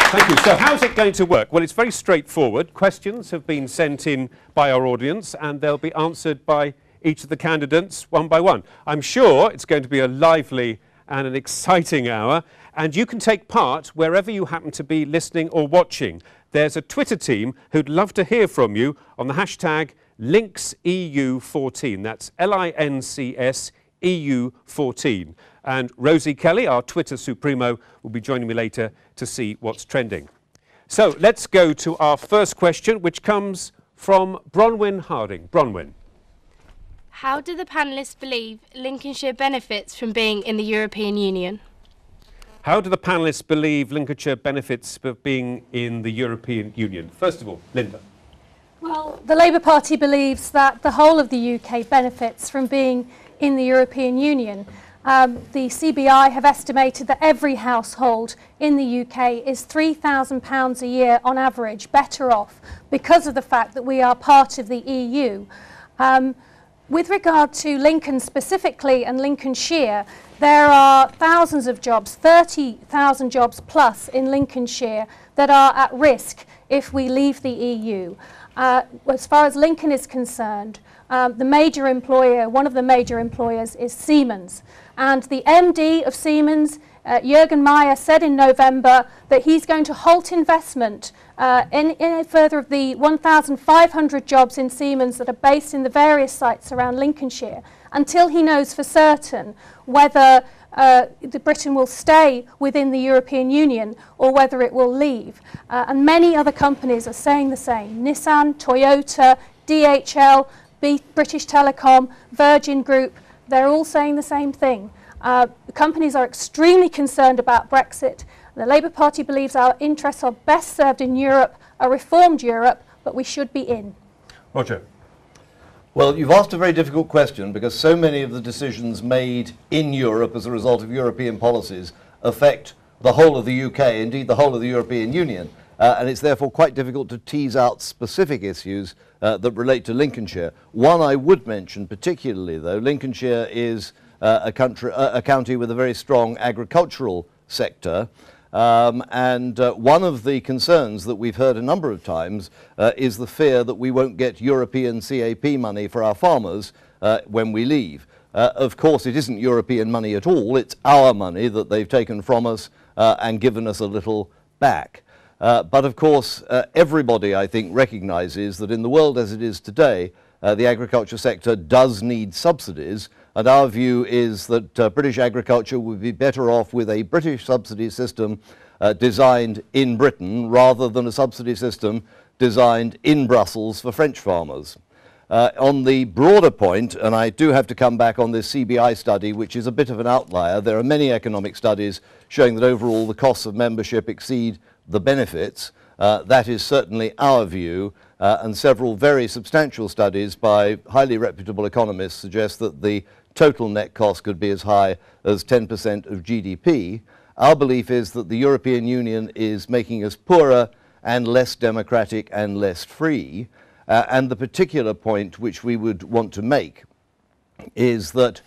Thank you. So how's it going to work? Well, it's very straightforward. Questions have been sent in by our audience and they'll be answered by each of the candidates one by one. I'm sure it's going to be a lively and an exciting hour, and you can take part wherever you happen to be listening or watching. There's a Twitter team who'd love to hear from you on the hashtag LincsEU14. That's LINCSEU14. And Rosie Kelly, our Twitter supremo, will be joining me later to see what's trending. So let's go to our first question, which comes from Bronwyn Harding. Bronwyn. How do the panellists believe Lincolnshire benefits from being in the European Union? How do the panellists believe Lincolnshire benefits from being in the European Union? First of all, Linda. Well, the Labour Party believes that the whole of the UK benefits from being in the European Union. The CBI have estimated that every household in the UK is £3,000 a year on average better off because of the fact that we are part of the EU. With regard to Lincoln specifically and Lincolnshire, there are thousands of jobs, 30,000 jobs plus in Lincolnshire that are at risk if we leave the EU. As far as Lincoln is concerned, the major employer, one of the major employers is Siemens. And the MD of Siemens, Jürgen Meyer, said in November that he's going to halt investment in further of the 1,500 jobs in Siemens that are based in the various sites around Lincolnshire until he knows for certain whether Britain will stay within the European Union or whether it will leave. And many other companies are saying the same. Nissan, Toyota, DHL, British Telecom, Virgin Group, they're all saying the same thing. The companies are extremely concerned about Brexit. The Labour Party believes our interests are best served in Europe, a reformed Europe, but we should be in. Roger. Well, you've asked a very difficult question because so many of the decisions made in Europe as a result of European policies affect the whole of the UK, indeed the whole of the European Union. And it's therefore quite difficult to tease out specific issues that relate to Lincolnshire. One I would mention particularly, though, Lincolnshire is a county with a very strong agricultural sector. And one of the concerns that we've heard a number of times is the fear that we won't get European CAP money for our farmers when we leave. Of course, it isn't European money at all. It's our money that they've taken from us and given us a little back. But of course, everybody, I think, recognises that in the world as it is today, the agriculture sector does need subsidies, and our view is that British agriculture would be better off with a British subsidy system designed in Britain rather than a subsidy system designed in Brussels for French farmers. On the broader point, and I do have to come back on this CBI study, which is a bit of an outlier, there are many economic studies showing that overall the costs of membership exceed the benefits. That is certainly our view, and several very substantial studies by highly reputable economists suggest that the total net cost could be as high as 10% of GDP. Our belief is that the European Union is making us poorer and less democratic and less free. And the particular point which we would want to make is that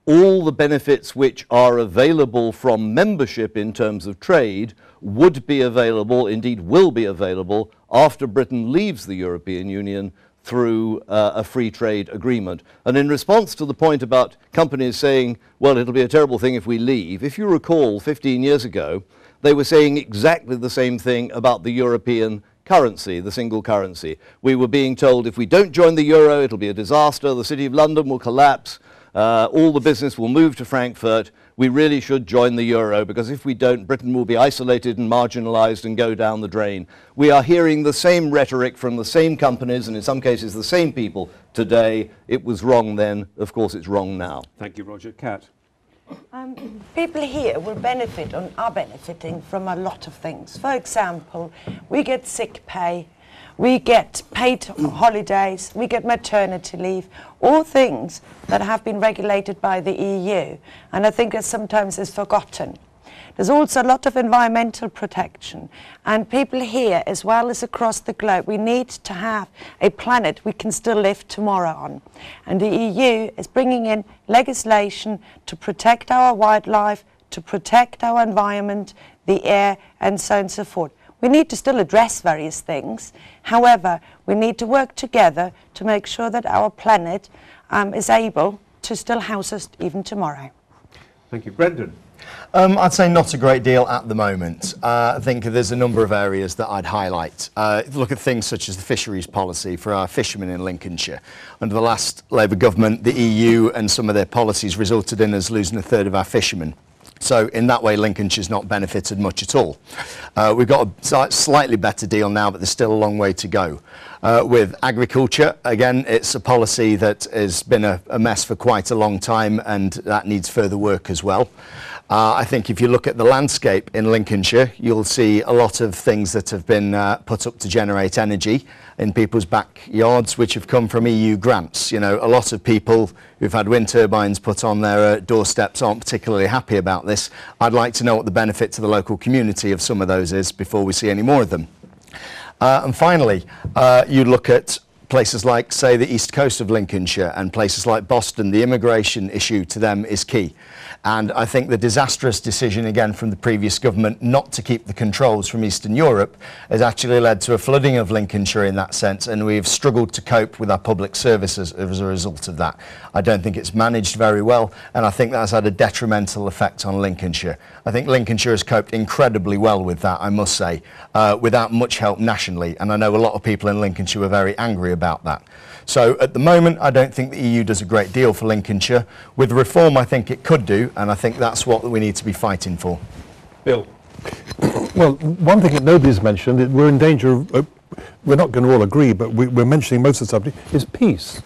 all the benefits which are available from membership in terms of trade would be available, indeed will be available, after Britain leaves the European Union through a free trade agreement. And in response to the point about companies saying, well, it'll be a terrible thing if we leave, if you recall 15 years ago, they were saying exactly the same thing about the European currency, the single currency. We were being told if we don't join the euro, it'll be a disaster, the City of London will collapse, all the business will move to Frankfurt. We really should join the euro because if we don't, Britain will be isolated and marginalised and go down the drain. We are hearing the same rhetoric from the same companies and in some cases the same people today. It was wrong then, of course it's wrong now. Thank you, Roger. Kat. People here will benefit and are benefiting from a lot of things. For example, we get sick pay, we get paid holidays, we get maternity leave, all things that have been regulated by the EU, and I think that sometimes is forgotten. There's also a lot of environmental protection, and people here as well as across the globe, we need to have a planet we can still live tomorrow on. And the EU is bringing in legislation to protect our wildlife, to protect our environment, the air, and so on and so forth. We need to still address various things. However, we need to work together to make sure that our planet is able to still house us even tomorrow. Thank you. Brendan? I'd say not a great deal at the moment. I think there's a number of areas that I'd highlight. Look at things such as the fisheries policy for our fishermen in Lincolnshire. Under the last Labour government, the EU and some of their policies resulted in us losing a third of our fishermen. So in that way, Lincolnshire's not benefited much at all. We've got a slightly better deal now, but there's still a long way to go. With agriculture, again, it's a policy that has been a mess for quite a long time, and that needs further work as well. I think if you look at the landscape in Lincolnshire, you'll see a lot of things that have been put up to generate energy in people's backyards, which have come from EU grants. You know, a lot of people who've had wind turbines put on their doorsteps aren't particularly happy about this. I'd like to know what the benefit to the local community of some of those is before we see any more of them. And finally, you look at places like, say, the east coast of Lincolnshire and places like Boston. The immigration issue to them is key. And I think the disastrous decision, again, from the previous government not to keep the controls from Eastern Europe has actually led to a flooding of Lincolnshire in that sense, and we've struggled to cope with our public services as a result of that. I don't think it's managed very well, and I think that's had a detrimental effect on Lincolnshire. I think Lincolnshire has coped incredibly well with that, I must say, without much help nationally, and I know a lot of people in Lincolnshire were very angry about that. So at the moment, I don't think the EU does a great deal for Lincolnshire. With reform, I think it could do, and I think that's what we need to be fighting for. Bill? Well, one thing that nobody's mentioned, that we're in danger of, we're not going to all agree, but we're mentioning most of the subject, is peace.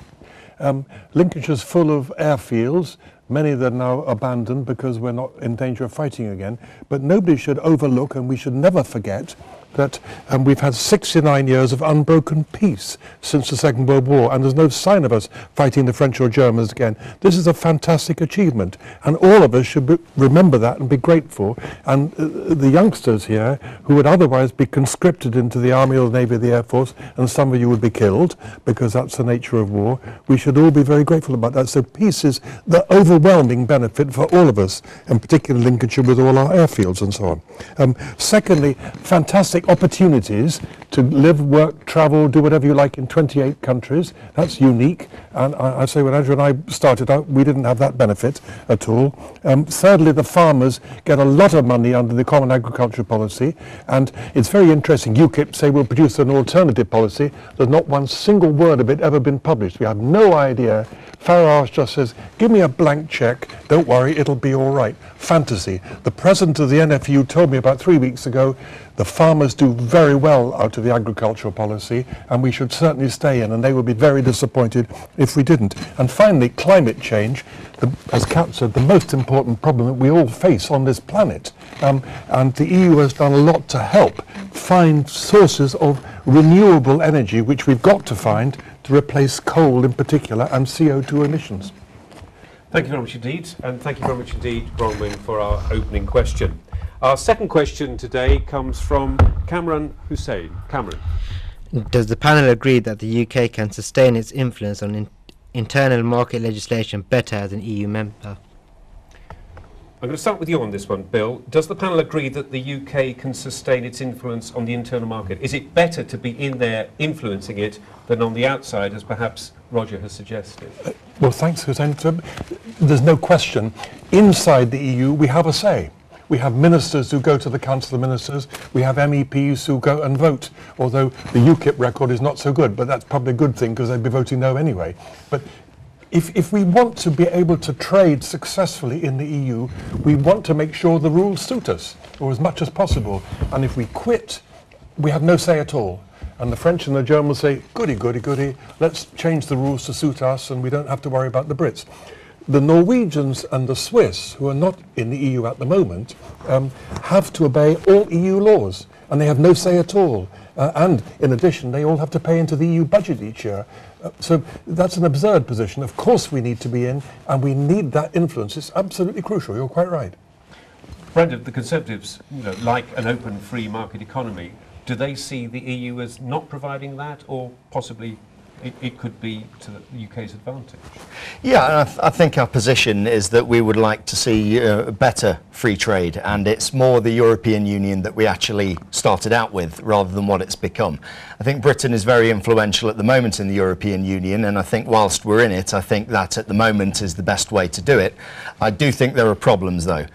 Lincolnshire's full of airfields. Many of them are now abandoned because we're not in danger of fighting again. But nobody should overlook, and we should never forget, that we've had 69 years of unbroken peace since the Second World War, and there's no sign of us fighting the French or Germans again. This is a fantastic achievement, and all of us should remember that and be grateful. And the youngsters here, who would otherwise be conscripted into the Army or the Navy or the Air Force, and some of you would be killed, because that's the nature of war, we should all be very grateful about that. So peace is the overwhelming benefit for all of us, and particularly Lincolnshire with all our airfields and so on. Secondly, fantastic opportunities to live, work, travel, do whatever you like in 28 countries. That's unique. And I say when Andrew and I started out, we didn't have that benefit at all. Thirdly, the farmers get a lot of money under the Common Agricultural Policy. And it's very interesting. UKIP say we'll produce an alternative policy. There's not one single word of it ever been published. We have no idea. Farage just says, give me a blank cheque, don't worry, it'll be all right. Fantasy. The president of the NFU told me about 3 weeks ago, the farmers do very well out of the agricultural policy, and we should certainly stay in, and they would be very disappointed if we didn't. And finally, climate change, as Kat said, the most important problem that we all face on this planet. And the EU has done a lot to help find sources of renewable energy, which we've got to find to replace coal in particular and CO2 emissions. Thank you very much indeed, and thank you very much indeed, Bronwyn, for our opening question. Our second question today comes from Cameron Hussein. Cameron. Does the panel agree that the UK can sustain its influence on internal market legislation better as an EU member? I'm going to start with you on this one, Bill. Does the panel agree that the UK can sustain its influence on the internal market? Is it better to be in there influencing it than on the outside, as perhaps Roger has suggested? Well, thanks, Hussein. There's no question. Inside the EU, we have a say. We have ministers who go to the Council of Ministers. We have MEPs who go and vote, although the UKIP record is not so good, but that's probably a good thing because they'd be voting no anyway. But if we want to be able to trade successfully in the EU, we want to make sure the rules suit us, or as much as possible. And if we quit, we have no say at all. And the French and the Germans say, goody, goody, goody, let's change the rules to suit us and we don't have to worry about the Brits. The Norwegians and the Swiss, who are not in the EU at the moment, have to obey all EU laws, and they have no say at all. And in addition, they all have to pay into the EU budget each year. So that's an absurd position. Of course we need to be in, and we need that influence. It's absolutely crucial. You're quite right. Brendan, the Conservatives, like an open free market economy, do they see the EU as not providing that, or possibly it could be to the UK's advantage. Yeah, and I think our position is that we would like to see better free trade, and it's more the European Union that we actually started out with rather than what it's become. I think Britain is very influential at the moment in the European Union, and I think whilst we're in it, I think that at the moment is the best way to do it. I do think there are problems though.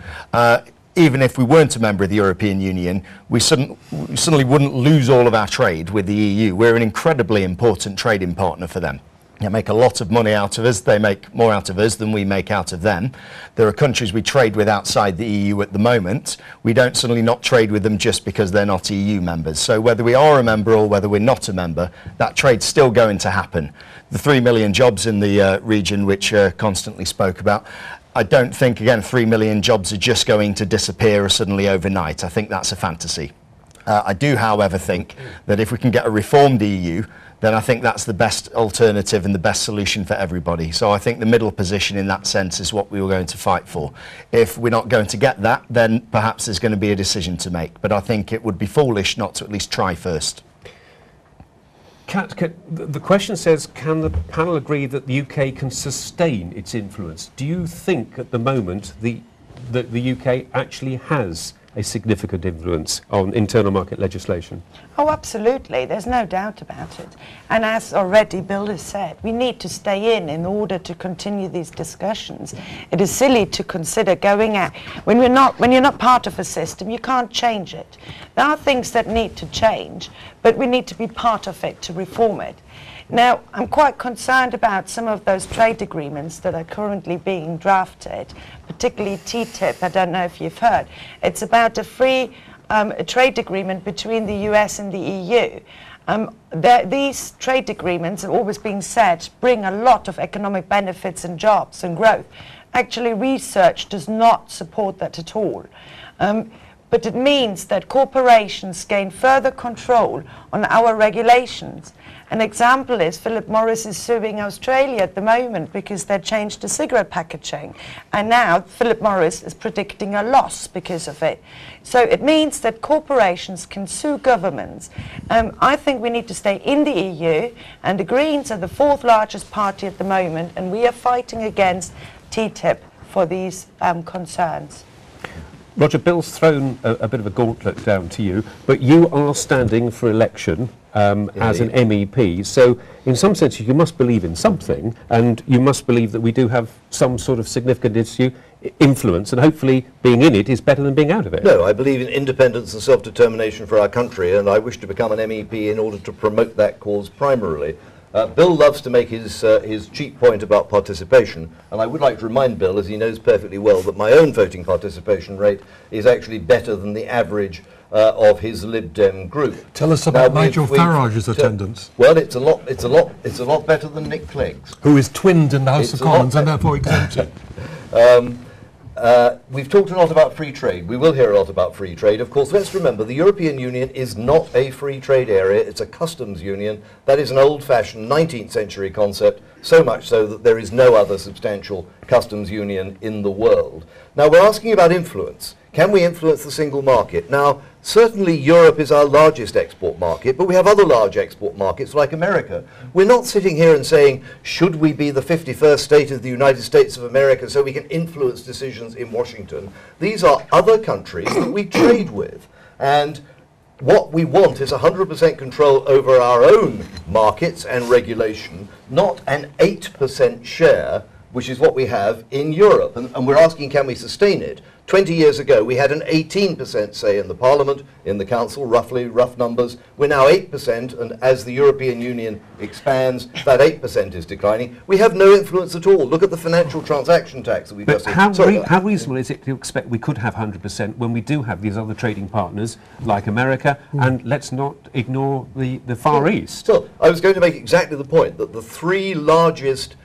Even if we weren't a member of the European Union, we suddenly wouldn't lose all of our trade with the EU. We're an incredibly important trading partner for them. They make a lot of money out of us. They make more out of us than we make out of them. There are countries we trade with outside the EU at the moment. We don't suddenly not trade with them just because they're not EU members. So whether we are a member or whether we're not a member, that trade's still going to happen. The 3 million jobs in the region, which constantly spoke about, I don't think, again, 3 million jobs are just going to disappear suddenly overnight. I think that's a fantasy. I do, however, think that if we can get a reformed EU, then I think that's the best alternative and the best solution for everybody. So I think the middle position in that sense is what we were going to fight for. If we're not going to get that, then perhaps there's going to be a decision to make. But I think it would be foolish not to at least try first. Kat, the question says, can the panel agree that the UK can sustain its influence? Do you think at the moment that the UK actually has a significant influence on internal market legislation? Oh, absolutely. There's no doubt about it. And as already Bill has said, we need to stay in order to continue these discussions. It is silly to consider going out. When you're not part of a system, you can't change it. There are things that need to change, but we need to be part of it to reform it. Now, I'm quite concerned about some of those trade agreements that are currently being drafted, particularly TTIP. I don't know if you've heard. It's about a free trade agreement between the US and the EU. These trade agreements, have always been said, bring a lot of economic benefits and jobs and growth. Actually, research does not support that at all. But it means that corporations gain further control on our regulations. An example is Philip Morris is suing Australia at the moment because they changed the cigarette packaging. And now Philip Morris is predicting a loss because of it. So it means that corporations can sue governments. I think we need to stay in the EU, and the Greens are the 4th largest party at the moment, and we are fighting against TTIP for these concerns. Roger, Bill's thrown a bit of a gauntlet down to you, but you are standing for election as an MEP, so in some sense you must believe in something, and you must believe that we do have some sort of significant influence, and hopefully being in it is better than being out of it. No, I believe in independence and self-determination for our country, and I wish to become an MEP in order to promote that cause primarily. Bill loves to make his cheap point about participation, and I would like to remind Bill, as he knows perfectly well, that my own voting participation rate is actually better than the average of his Lib Dem group. Tell us about Nigel Farage's attendance. Well, it's a lot better than Nick Clegg's, who is twinned in the House of Commons and therefore exempted. We've talked a lot about free trade. We will hear a lot about free trade. Of course, let's remember the European Union is not a free trade area. It's a customs union. That is an old-fashioned 19th century concept, so much so that there is no other substantial customs union in the world. Now, we're asking about influence. Can we influence the single market? Now, certainly Europe is our largest export market, but we have other large export markets like America. We're not sitting here and saying, should we be the 51st state of the United States of America so we can influence decisions in Washington? These are other countries that we trade with. And what we want is 100% control over our own markets and regulation, not an 8% share, which is what we have in Europe. And we're asking, can we sustain it? 20 years ago, we had an 18% say in the Parliament, in the Council, roughly, rough numbers. We're now 8%, and as the European Union expands, that 8% is declining. We have no influence at all. Look at the financial transaction tax that we've just... How reasonable is it to expect we could have 100% when we do have these other trading partners, like America, and let's not ignore the Far East? So, I was going to make exactly the point that the 3 largest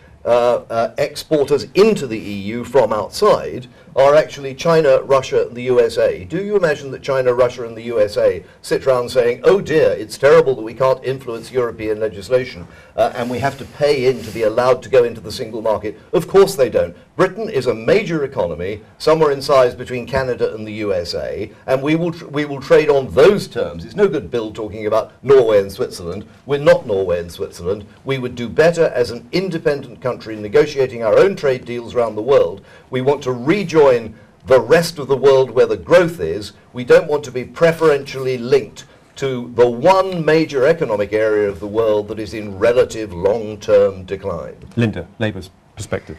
exporters into the EU from outside are actually China, Russia and the USA. Do you imagine that China, Russia and the USA sit around saying, oh dear, it's terrible that we can't influence European legislation and we have to pay in to be allowed to go into the single market? Of course they don't. Britain is a major economy, somewhere in size between Canada and the USA, and we will trade on those terms. It's no good Bill talking about Norway and Switzerland. We're not Norway and Switzerland. We would do better as an independent country negotiating our own trade deals around the world. We want to rejoin the rest of the world where the growth is. We don't want to be preferentially linked to the one major economic area of the world that is in relative long-term decline. Linda, Labour's perspective.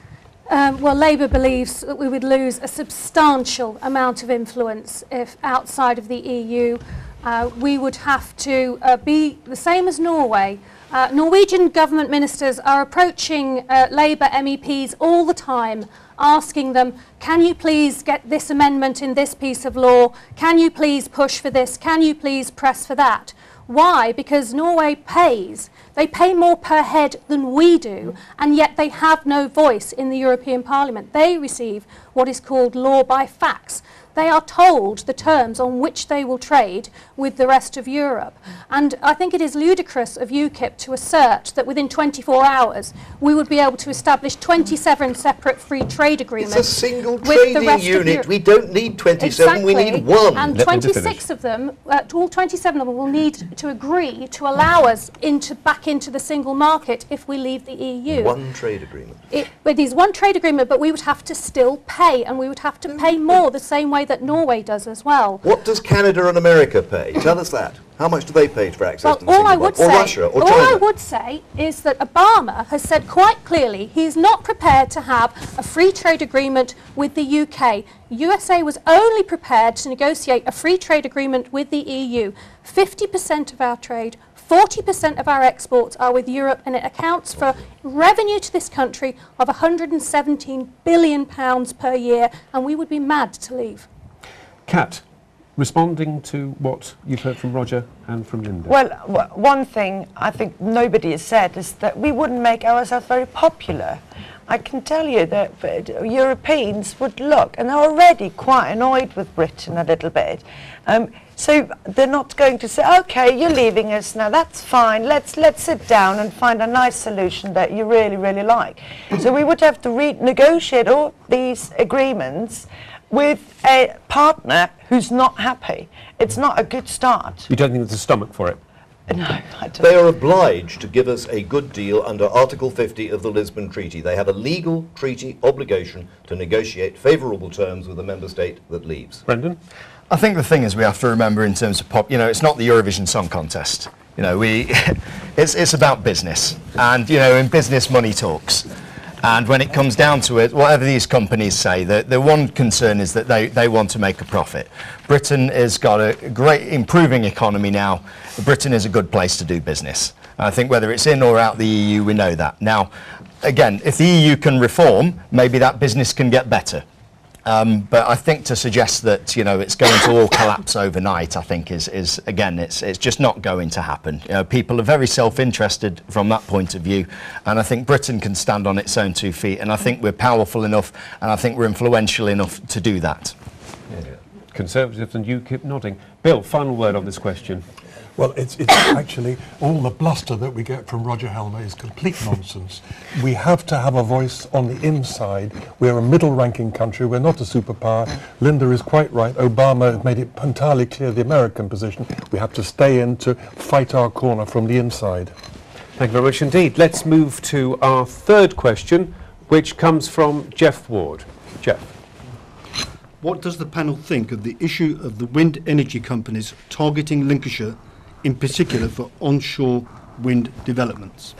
Well, Labour believes that we would lose a substantial amount of influence if outside of the EU. We would have to be the same as Norway. Norwegian government ministers are approaching Labour MEPs all the time, asking them, can you please get this amendment in this piece of law? Can you please push for this? Can you please press for that? Why? Because Norway pays. They pay more per head than we do, and yet they have no voice in the European Parliament. They receive what is called law by fax. They are told the terms on which they will trade with the rest of Europe. And I think it is ludicrous of UKIP to assert that within 24 hours we would be able to establish 27 separate free trade agreements. It's a single trading unit. We don't need 27, exactly. We need one. And 26 of them, all 27 of them will need to agree to allow us back into the single market if we leave the EU. One trade agreement. It is one trade agreement, but we would have to still pay, and we would have to pay more the same way that Norway does as well. What does Canada and America pay? Tell us that. How much do they pay for access to the single market? Or Russia, or China? All I would say is that Obama has said quite clearly he is not prepared to have a free trade agreement with the UK. USA was only prepared to negotiate a free trade agreement with the EU. 50% of our trade, 40% of our exports are with Europe, and it accounts for revenue to this country of £117 billion per year, and we would be mad to leave. Kat, responding to what you've heard from Roger and from Linda. Well, one thing I think nobody has said is that we wouldn't make ourselves very popular. I can tell you that Europeans would look, and they're already quite annoyed with Britain a little bit. So they're not going to say, okay, you're leaving us now, that's fine, let's sit down and find a nice solution that you really, really like. So we would have to renegotiate all these agreements with a partner who's not happy. It's not a good start. You don't think there's a stomach for it? No, I don't. They are obliged to give us a good deal under Article 50 of the Lisbon Treaty. They have a legal treaty obligation to negotiate favourable terms with a member state that leaves. Brendan? I think the thing is we have to remember in terms of it's not the Eurovision Song Contest. It's about business, and in business money talks. And when it comes down to it, whatever these companies say, the one concern is that they want to make a profit. Britain has got a great improving economy now. Britain is a good place to do business. And I think whether it's in or out the EU, we know that. Now, again, if the EU can reform, maybe that business can get better. But I think to suggest that it's going to all collapse overnight, I think is again it's just not going to happen. People are very self-interested from that point of view, and I think Britain can stand on its own 2 feet, and I think we're powerful enough, and I think we're influential enough to do that. Yeah. Conservatives and UKIP nodding. Bill, final word on this question. Well, it's actually all the bluster that we get from Roger Helmer is complete nonsense. We have to have a voice on the inside. We're a middle-ranking country. We're not a superpower. Linda is quite right. Obama made it entirely clear the American position. We have to stay in to fight our corner from the inside. Thank you very much indeed. Let's move to our third question, which comes from Jeff Ward. Jeff. What does the panel think of the issue of the wind energy companies targeting Lincolnshire, in particular for onshore wind developments?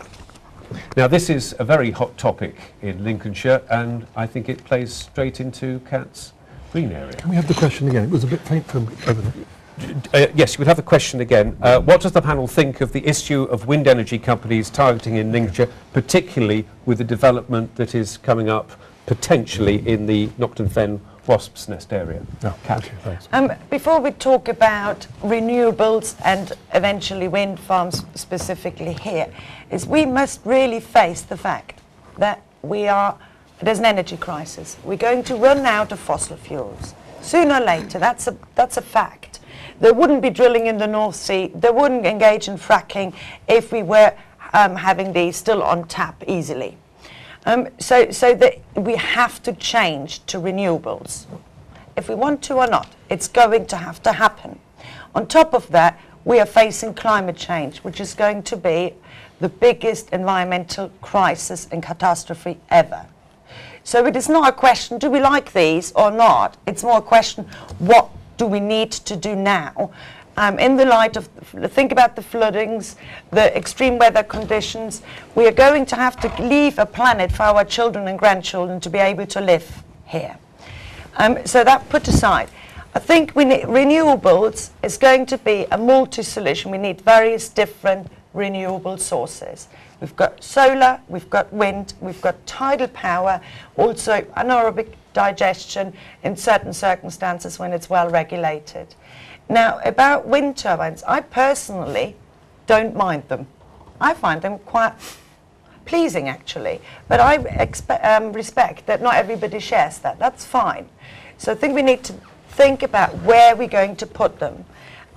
Now, this is a very hot topic in Lincolnshire, and I think it plays straight into Kat's green area. Can we have the question again? It was a bit faint from over there. Yes, you would have the question again. What does the panel think of the issue of wind energy companies targeting in Lincolnshire, particularly with the development that is coming up potentially in the Nocton Fen Wasp's Nest area? No, okay, thanks. Before we talk about renewables and eventually wind farms specifically here, is we must really face the fact that we are there's an energy crisis. We're going to run out of fossil fuels. Sooner or later, that's a fact. There wouldn't be drilling in the North Sea, they wouldn't engage in fracking if we were having these still on tap easily. So that we have to change to renewables. If we want to or not, it's going to have to happen. On top of that, we are facing climate change, which is going to be the biggest environmental crisis and catastrophe ever. So it is not a question, do we like these or not? It's more a question, what do we need to do now? In the light of, think about the floodings, the extreme weather conditions, we are going to have to leave a planet for our children and grandchildren to be able to live here. So that put aside, I think we need renewables is going to be a multi-solution. We need various different renewable sources. We've got solar, we've got wind, we've got tidal power, also anaerobic digestion in certain circumstances when it's well regulated. Now, about wind turbines, I personally don't mind them. I find them quite pleasing, actually, but I respect that not everybody shares that. That's fine. So I think we need to think about where we're going to put them.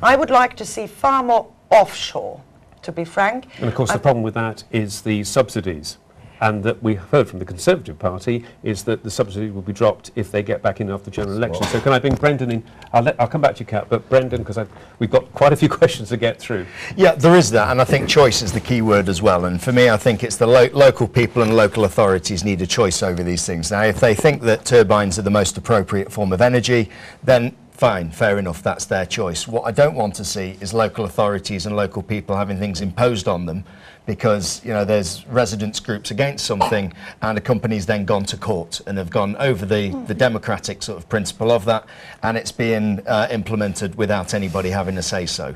I would like to see far more offshore, to be frank. And of course the problem with that is the subsidies, and that we heard from the Conservative Party is that the subsidies will be dropped if they get back in after the general election. So can I bring Brendan in? I'll come back to you, Kat, but Brendan, because we've got quite a few questions to get through. Yeah, there is that, and I think choice is the key word as well. And for me, I think it's the local people and local authorities need a choice over these things. Now, if they think that turbines are the most appropriate form of energy, then fine, fair enough, that's their choice. What I don't want to see is local authorities and local people having things imposed on them because, you know, there's residents groups against something and a company's then gone to court and have gone over the democratic sort of principle of that, and it's being implemented without anybody having a say-so.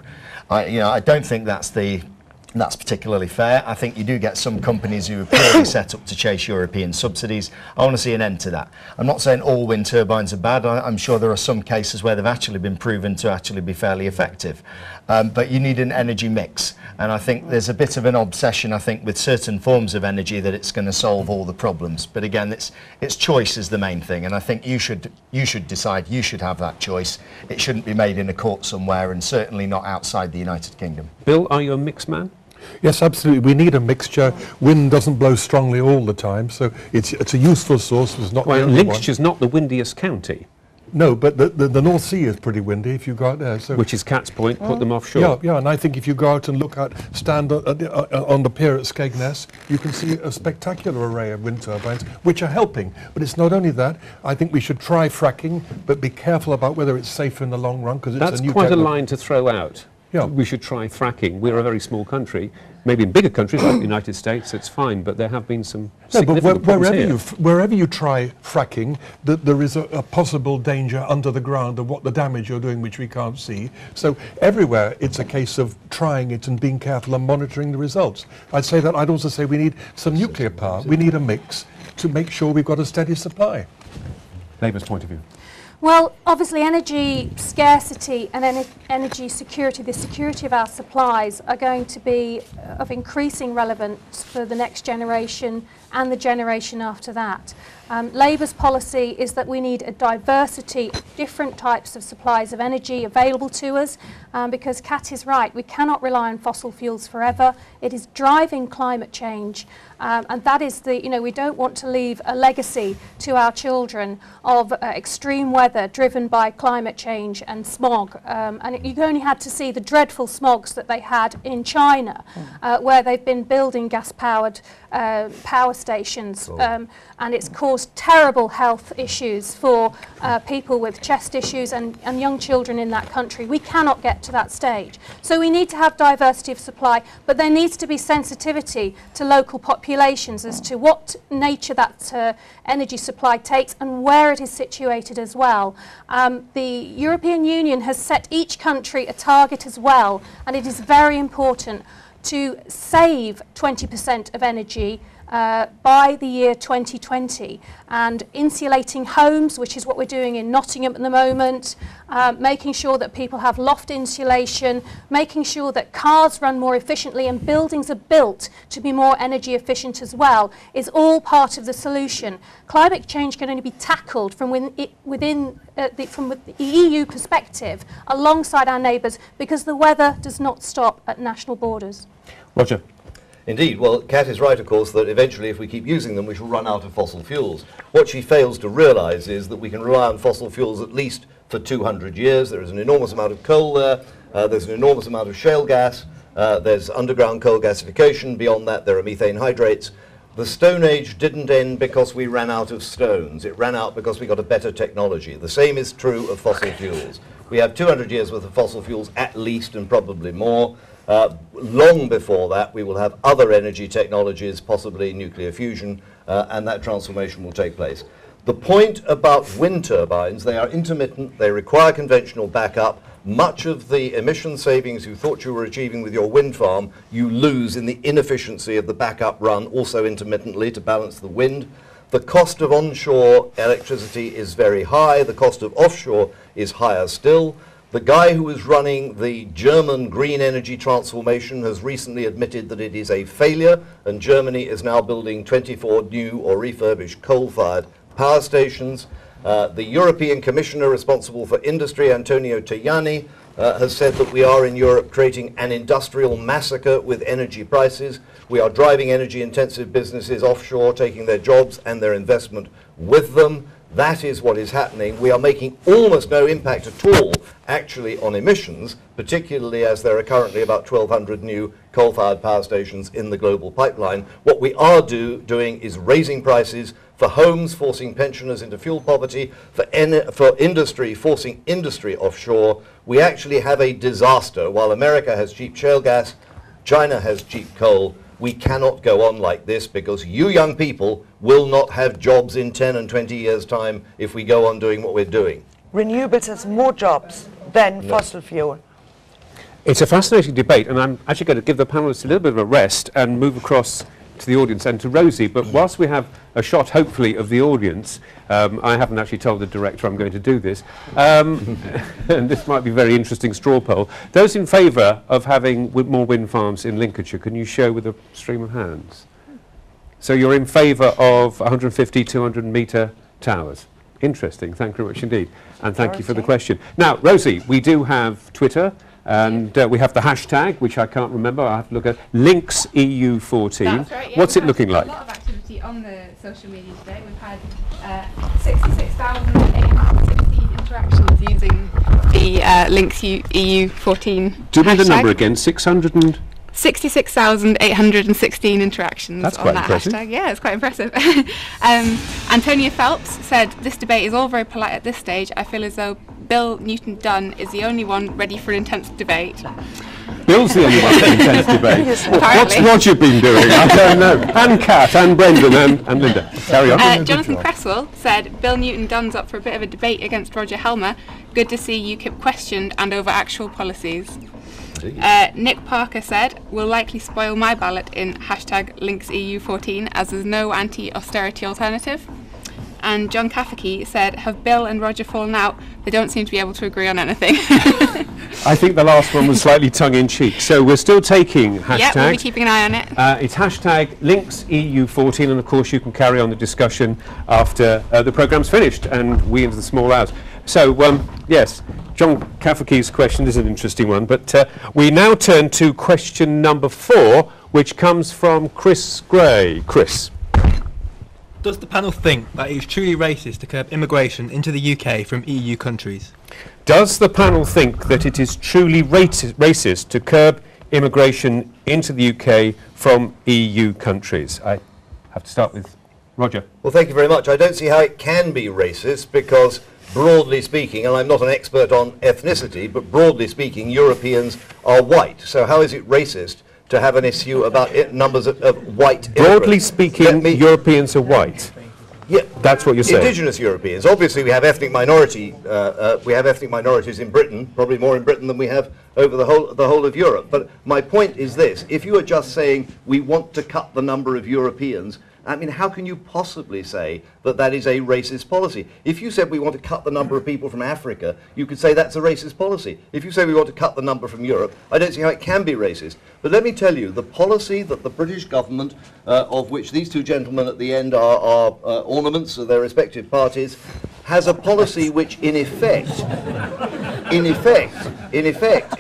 I don't think that's particularly fair. I think you do get some companies who are purely set up to chase European subsidies. I want to see an end to that. I'm not saying all wind turbines are bad. I'm sure there are some cases where they've actually been proven to actually be fairly effective. But you need an energy mix. And I think there's a bit of an obsession, I think, with certain forms of energy that it's going to solve all the problems. But again, it's choice is the main thing. And I think you should decide, you should have that choice. It shouldn't be made in a court somewhere, and certainly not outside the United Kingdom. Bill, are you a mix man? Yes, absolutely. We need a mixture. Wind doesn't blow strongly all the time, so it's a useful source. It's not well, Lincolnshire's not the windiest county. No, but the North Sea is pretty windy if you go out there. So which is Cat's point, put them offshore. Yeah, and I think if you go out and stand on the pier at Skegness, you can see a spectacular array of wind turbines, which are helping. But it's not only that. I think we should try fracking, but be careful about whether it's safe in the long run, because it's a new quite a line to throw out. Yeah. We should try fracking. We're a very small country. Maybe in bigger countries like the United States, it's fine, but there have been some significant problems here. Wherever you try fracking, there is a possible danger under the ground of what the damage you're doing, which we can't see. So everywhere, it's a case of trying it and being careful and monitoring the results. I'd also say we need some nuclear power. We need a mix to make sure we've got a steady supply. Labour's point of view. Well, obviously energy scarcity and energy security, the security of our supplies, are going to be of increasing relevance for the next generation and the generation after that. Labour's policy is that we need a diversity of different types of supplies of energy available to us, because Kat is right, we cannot rely on fossil fuels forever. It is driving climate change, and that is we don't want to leave a legacy to our children of extreme weather driven by climate change and smog. And you only had to see the dreadful smogs that they had in China, where they've been building gas-powered power stations, and it's caused terrible health issues for people with chest issues and young children in that country. We cannot get to that stage. So we need to have diversity of supply, but there needs to be sensitivity to local populations as to what nature that energy supply takes and where it is situated as well. The European Union has set each country a target as well, and it is very important to save 20% of energy by the year 2020, and insulating homes, which is what we're doing in Nottingham at the moment, making sure that people have loft insulation, making sure that cars run more efficiently and buildings are built to be more energy efficient as well, is all part of the solution. Climate change can only be tackled from within the EU perspective alongside our neighbours, because the weather does not stop at national borders. Roger. Indeed. Well, Kat is right, of course, that eventually if we keep using them, we shall run out of fossil fuels. What she fails to realise is that we can rely on fossil fuels at least for 200 years. There is an enormous amount of coal there. There's an enormous amount of shale gas. There's underground coal gasification. Beyond that, there are methane hydrates. The Stone Age didn't end because we ran out of stones. It ran out because we got a better technology. The same is true of fossil fuels. We have 200 years worth of fossil fuels at least, and probably more. Long before that, we will have other energy technologies, possibly nuclear fusion, and that transformation will take place. The point about wind turbines, they are intermittent, they require conventional backup. Much of the emission savings you thought you were achieving with your wind farm, you lose in the inefficiency of the backup run, also intermittently, to balance the wind. The cost of onshore electricity is very high, the cost of offshore is higher still. The guy who is running the German green energy transformation has recently admitted that it is a failure, and Germany is now building 24 new or refurbished coal-fired power stations. The European Commissioner responsible for industry, Antonio Tajani, has said that we are in Europe creating an industrial massacre with energy prices. We are driving energy-intensive businesses offshore, taking their jobs and their investment with them. That is what is happening. We are making almost no impact at all, actually, on emissions, particularly as there are currently about 1,200 new coal-fired power stations in the global pipeline. What we are doing is raising prices for homes, forcing pensioners into fuel poverty, for industry, forcing industry offshore. We actually have a disaster. While America has cheap shale gas, China has cheap coal. We cannot go on like this, because you young people will not have jobs in 10 and 20 years' time if we go on doing what we're doing. Renewables has more jobs than fossil fuel. It's a fascinating debate, and I'm actually going to give the panellists a little bit of a rest and move across to the audience and to Rosie. But whilst we have a shot, hopefully, of the audience, I haven't actually told the director I'm going to do this, and this might be a very interesting straw poll. Those in favour of having more wind farms in Lincolnshire, can you show with a stream of hands? So you're in favour of 150, 200 metre towers. Interesting, thank you very much indeed. And thank you for the question. Now, Rosie, we do have Twitter. And we have the hashtag, which I can't remember. I have to look at LinksEU14. That's right, yeah, what's it looking like? A lot of activity on the social media today. We've had 66,860 interactions using the LinksEU14 Do me the number again, 66,816 interactions That's on quite that impressive. hashtag. Yeah, it's quite impressive. Antonia Phelps said, "This debate is all very polite at this stage. I feel as though Bill Newton Dunn is the only one ready for an intense debate." Bill's the only one for intense debate. What's Apparently. Roger been doing? I don't know. And Kat, and Brendan, and Linda. Carry on. Jonathan Cresswell said, "Bill Newton Dunn's up for a bit of a debate against Roger Helmer. Good to see UKIP questioned and over actual policies." Nick Parker said, "Will likely spoil my ballot in hashtag LinksEU14 as there's no anti-austerity alternative." And John Cafferkey said, "Have Bill and Roger fallen out? They don't seem to be able to agree on anything." I think the last one was slightly tongue-in-cheek. So we're still taking hashtags. Yeah, we'll be keeping an eye on it. It's hashtag LinksEU14, and of course you can carry on the discussion after the programme's finished and we into the small hours. So, yes, John Cafferkey's question is an interesting one, but we now turn to question number 4, which comes from Chris Gray. Chris. Does the panel think that it is truly racist to curb immigration into the UK from EU countries? Does the panel think that it is truly racist to curb immigration into the UK from EU countries? I have to start with Roger. Well, thank you very much. I don't see how it can be racist, because broadly speaking, and I'm not an expert on ethnicity, but broadly speaking, Europeans are white. So how is it racist to have an issue about numbers of white immigrants? Broadly speaking, Europeans are white. Yeah, that's what you're saying. Indigenous Europeans. Obviously, we have ethnic minority. We have ethnic minorities in Britain, probably more in Britain than we have over the whole of Europe. But my point is this: if you are just saying we want to cut the number of Europeans, I mean, how can you possibly say that that is a racist policy? If you said we want to cut the number of people from Africa, you could say that's a racist policy. If you say we want to cut the number from Europe, I don't see how it can be racist. But let me tell you, the policy that the British government, of which these two gentlemen at the end are ornaments of their respective parties, has a policy which in effect,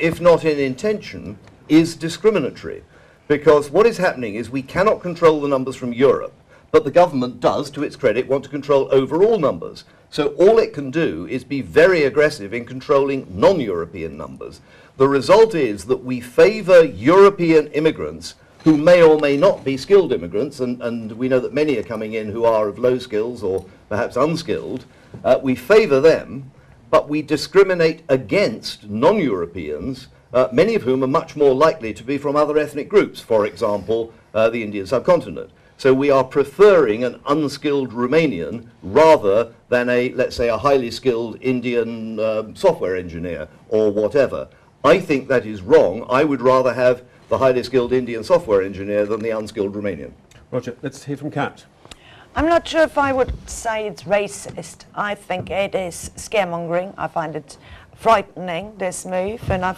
if not in intention, is discriminatory. Because what is happening is we cannot control the numbers from Europe, but the government does, to its credit, want to control overall numbers. So all it can do is be very aggressive in controlling non-European numbers. The result is that we favour European immigrants who may or may not be skilled immigrants, and we know that many are coming in who are of low skills or perhaps unskilled. We favour them, but we discriminate against non-Europeans, many of whom are much more likely to be from other ethnic groups, for example, the Indian subcontinent. So we are preferring an unskilled Romanian rather than let's say, a highly skilled Indian software engineer or whatever. I think that is wrong. I would rather have the highly skilled Indian software engineer than the unskilled Romanian. Roger, let's hear from Kat. I'm not sure if I would say it's racist. I think it is scaremongering. I find it frightening, this move, and I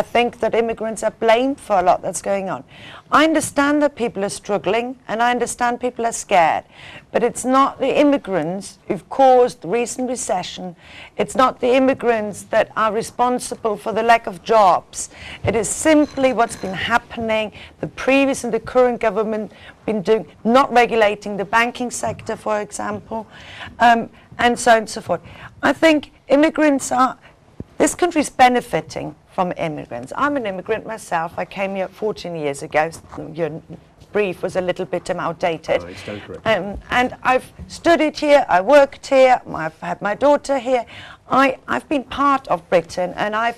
think that immigrants are blamed for a lot that's going on. I understand that people are struggling, and I understand people are scared, but it's not the immigrants who've caused the recent recession. It's not the immigrants that are responsible for the lack of jobs. It is simply what's been happening, the previous and the current government been doing, not regulating the banking sector, for example, and so on and so forth. I think immigrants are, this country's benefiting from immigrants. I'm an immigrant myself. I came here 14 years ago. Your brief was a little bit outdated. And I've studied here, I worked here, I've had my daughter here. I've been part of Britain, and I've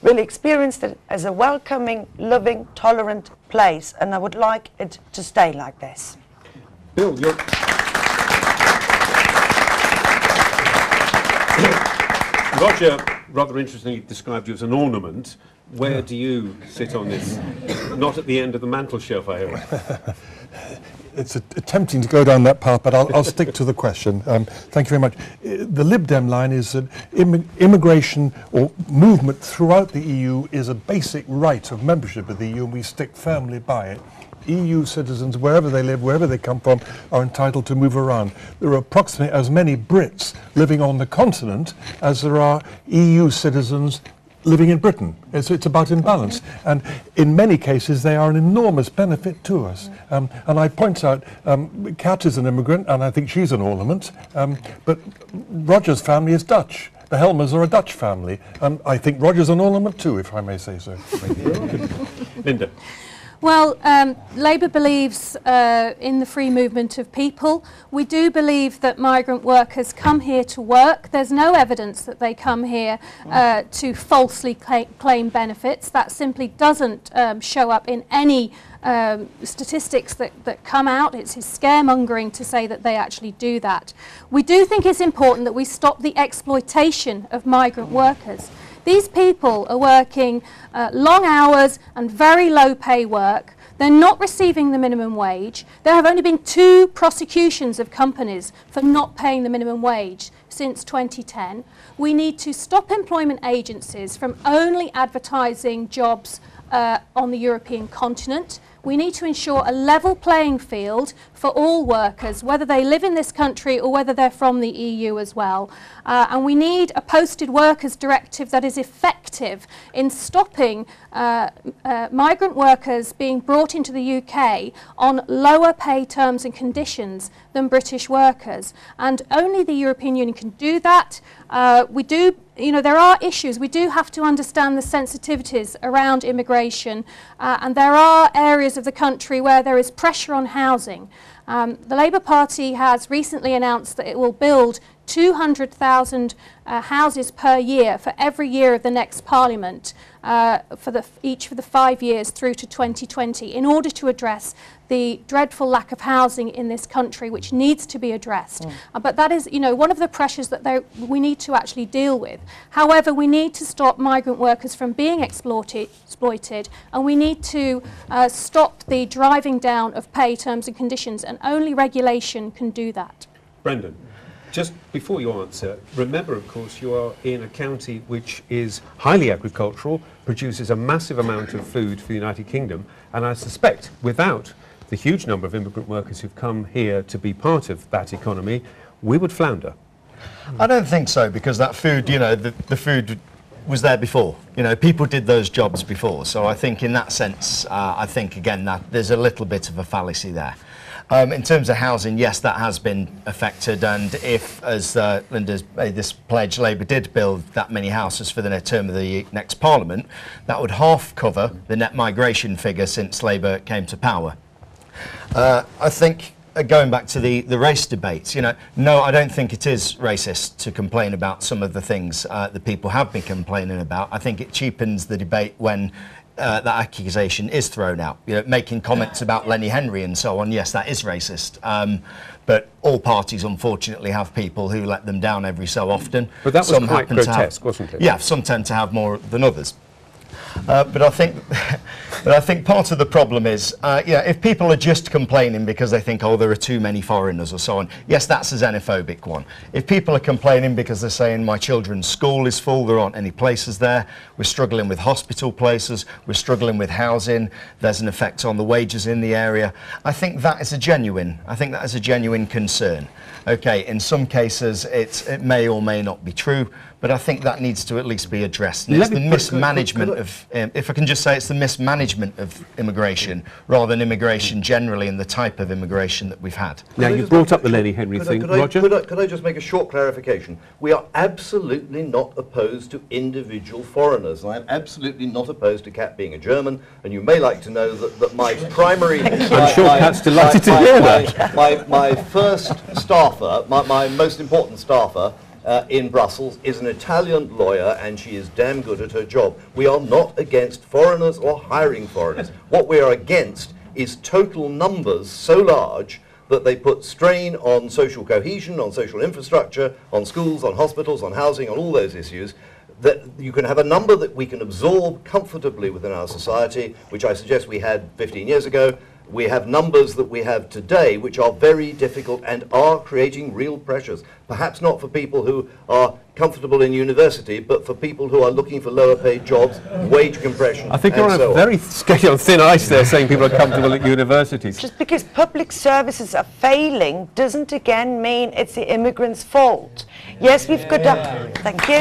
really experienced it as a welcoming, loving, tolerant place, and I would like it to stay like this. Bill, you're... Roger rather interestingly described you as an ornament. Where do you sit on this? Not at the end of the mantel shelf, I hope. It's tempting to go down that path, but I'll stick to the question. Thank you very much. The Lib Dem line is that immigration or movement throughout the EU is a basic right of membership of the EU, and we stick firmly by it. EU citizens, wherever they live, wherever they come from, are entitled to move around. There are approximately as many Brits living on the continent as there are EU citizens living in Britain. It's about imbalance. And in many cases, they are an enormous benefit to us. And I point out, Kat is an immigrant, and I think she's an ornament, but Roger's family is Dutch. The Helmers are a Dutch family, and I think Roger's an ornament too, if I may say so. Linda. Well, Labour believes in the free movement of people. We do believe that migrant workers come here to work. There's no evidence that they come here to falsely claim benefits. That simply doesn't show up in any statistics that come out. It's scaremongering to say that they actually do that. We do think it's important that we stop the exploitation of migrant workers. These people are working long hours and very low pay work. They're not receiving the minimum wage. There have only been 2 prosecutions of companies for not paying the minimum wage since 2010. We need to stop employment agencies from only advertising jobs on the European continent. We need to ensure a level playing field for all workers, whether they live in this country or whether they're from the EU as well. And we need a posted workers directive that is effective in stopping migrant workers being brought into the UK on lower pay terms and conditions than British workers. And only the European Union can do that. There are issues. We do have to understand the sensitivities around immigration, and there are areas of the country where there is pressure on housing. The Labour Party has recently announced that it will build 200,000 houses per year for every year of the next Parliament, each for the 5 years through to 2020, in order to address the dreadful lack of housing in this country, which needs to be addressed. But that is, one of the pressures that we need to actually deal with. However, we need to stop migrant workers from being exploited, and we need to stop the driving down of pay, terms and conditions, and only regulation can do that. Brendan, just before you answer, remember, of course, you are in a county which is highly agricultural, produces a massive amount of food for the United Kingdom, and I suspect without the huge number of immigrant workers who've come here to be part of that economy, we would flounder. I don't think so, because that food, the food was there before. People did those jobs before. So I think in that sense, I think, again, that there's a little bit of a fallacy there. In terms of housing, yes, that has been affected, and if, as Linda's made this pledge, Labour did build that many houses for the term of the next Parliament, that would half cover the net migration figure since Labour came to power. I think, going back to the race debates, no, I don't think it is racist to complain about some of the things that people have been complaining about. I think it cheapens the debate when that accusation is thrown out. Making comments about Lenny Henry and so on, yes, that is racist. But all parties, unfortunately, have people who let them down every so often. But that was quite grotesque, wasn't it? Yeah, some tend to have more than others. But I think part of the problem is, if people are just complaining because they think, oh, there are too many foreigners or so on, yes, that's a xenophobic one. If people are complaining because they're saying my children's school is full, there aren't any places there, we're struggling with hospital places, we're struggling with housing, there's an effect on the wages in the area, I think that is a genuine concern. Okay, in some cases it may or may not be true, but I think that needs to at least be addressed. And it's the mismanagement of, if I can just say, it's the mismanagement of immigration rather than immigration generally and the type of immigration that we've had. Now, you brought up the Lenny Henry thing, Roger. Could I just make a short clarification? We are absolutely not opposed to individual foreigners, and I'm absolutely not opposed to Kat being a German, and you may like to know that my primary... I'm sure Kat's delighted to hear that. My first staffer, my most important staffer, in Brussels is an Italian lawyer, and she is damn good at her job. We are not against foreigners or hiring foreigners. What we are against is total numbers so large that they put strain on social cohesion, on social infrastructure, on schools, on hospitals, on housing, on all those issues, that you can have a number that we can absorb comfortably within our society, which I suggest we had 15 years ago. We have numbers that we have today which are very difficult and are creating real pressures. Perhaps not for people who are comfortable in university, but for people who are looking for lower paid jobs, wage compression. I think you're on a very skating on thin ice there, saying people are comfortable at universities. Just because public services are failing doesn't again mean it's the immigrants' fault. Yes, we've got to... Thank you.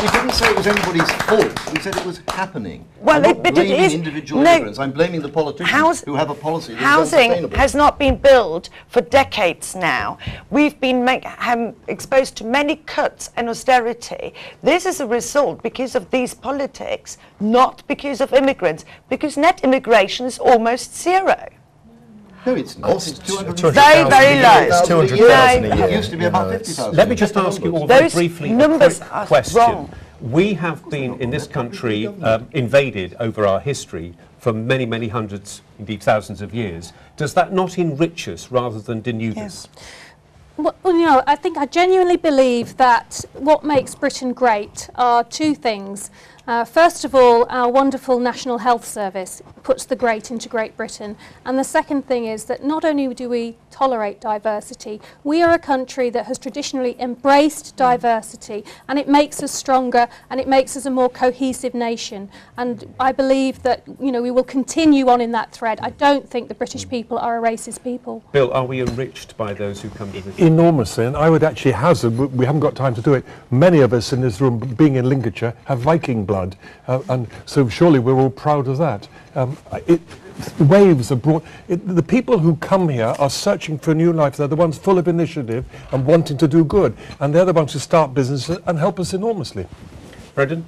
We didn't say it was anybody's fault. We said it was happening. Well, I'm not but blaming it is individual immigrants. I'm blaming the politicians who have a policy that is housing unsustainable. has not been built for decades now. We've been exposed to many cuts and austerity. This is a result because of these politics, not because of immigrants, because net immigration is almost zero. No, it's not. It's 200,000. Very, very low. It's 200,000 a year. It used to be about 50,000. Let me just ask you all very briefly a quick question. We have been in this country invaded over our history for many, many hundreds, indeed thousands of years. Does that not enrich us rather than denude us? Well, I think I genuinely believe that what makes Britain great are two things. First of all, our wonderful National Health Service puts the great into Great Britain. And the second thing is that not only do we tolerate diversity, we are a country that has traditionally embraced diversity, and it makes us stronger and it makes us a more cohesive nation. And I believe that, we will continue on in that thread. I don't think the British people are a racist people. Bill, are we enriched by those who come to visit? Enormously, and I would actually hazard, we haven't got time to do it, many of us in this room, being in Lincolnshire, have Viking blood, and so surely we're all proud of that. Waves are brought, the people who come here are searching for a new life. They're the ones full of initiative and wanting to do good, and they're the ones who start business and help us enormously. Brendan?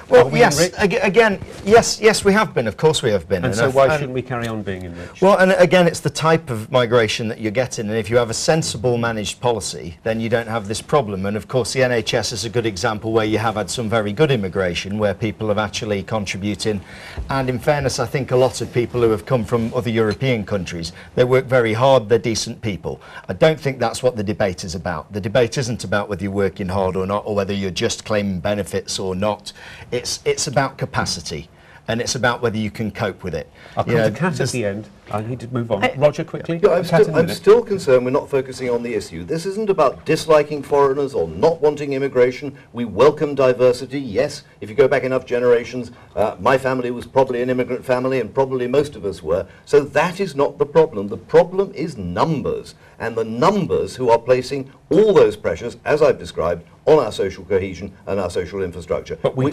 Well, yes, again, yes, we have been. Of course we have been. And so why shouldn't we carry on being enriched? Well, and again, it's the type of migration that you're getting, and if you have a sensible managed policy, then you don't have this problem. And of course, the NHS is a good example where you have had some very good immigration, where people have actually contributing. And in fairness, I think a lot of people who have come from other European countries, they work very hard, they're decent people. I don't think that's what the debate is about. The debate isn't about whether you're working hard or not, or whether you're just claiming benefits or not. It's about capacity, and it's about whether you can cope with it. I'll come to Kat at the end. I need to move on. Roger, quickly. Yeah, I'm still concerned we're not focusing on the issue. This isn't about disliking foreigners or not wanting immigration. We welcome diversity, yes. If you go back enough generations, my family was probably an immigrant family, and probably most of us were. So that is not the problem. The problem is numbers, and the numbers who are placing all those pressures, as I've described, on our social cohesion and our social infrastructure. But we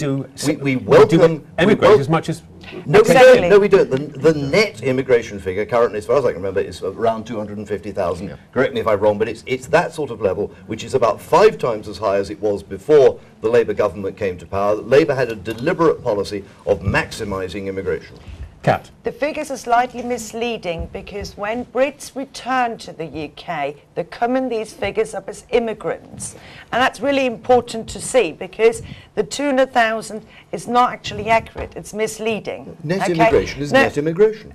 welcome emigrate as much as... No, exactly. We don't. The net immigration figure currently, as far as I can remember, is around 250,000. Yeah. Correct me if I'm wrong, but it's that sort of level, which is about 5 times as high as it was before the Labour government came to power. Labour had a deliberate policy of maximising immigration. Kat. The figures are slightly misleading because when Brits return to the UK, they come in these figures up as immigrants. And that's really important to see because the 200,000 is not actually accurate, it's misleading. Net immigration is net immigration.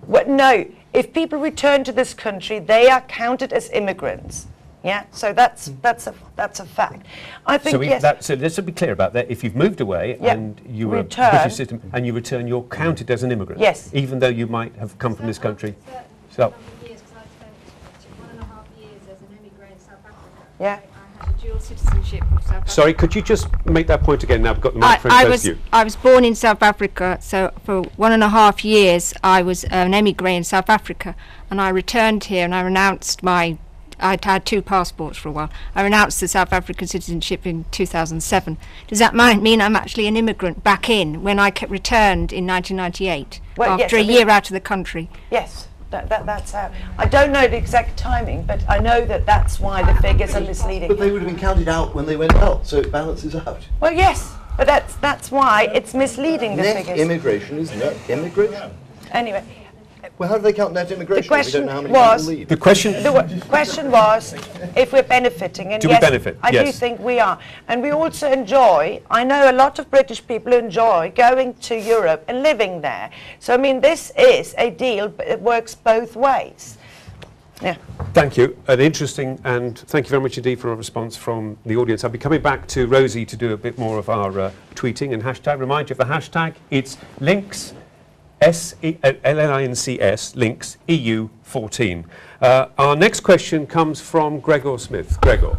Well, no, if people return to this country, they are counted as immigrants. Yeah, so that's a fact. I think so let's be clear about that. If you've moved away and you were a British citizen and you return, you're counted as an immigrant. Yes. Even though you might have come from this country. So. Yeah. I had a dual citizenship of South Africa. Sorry, could you just make that point again? Now I've got the microphone close to you. I was born in South Africa, so for 1.5 years I was an emigre in South Africa, and I returned here and I renounced I'd had 2 passports for a while. I renounced the South African citizenship in 2007. Does that mean I'm actually an immigrant back in when I returned in 1998 after a year out of the country? Yes, that's how. I don't know the exact timing, but I know that's why the figures are misleading. But they would have been counted out when they went out, so it balances out. Well, yes, but that's why it's misleading, the net figures. Immigration is net immigration. Anyway. Well, how do they count net immigration? The question we don't know how many the question was if we're benefiting, and yes, I do think we are. And we also enjoy, I know a lot of British people enjoy going to Europe and living there. So, I mean, this is a deal, but it works both ways. Yeah. Thank you. An interesting, and thank you very much indeed for a response from the audience. I'll be coming back to Rosie to do a bit more of our tweeting and hashtag. Remind you of the hashtag. It's links. LNINCS links EU14. Our next question comes from Gregor Smith. Gregor.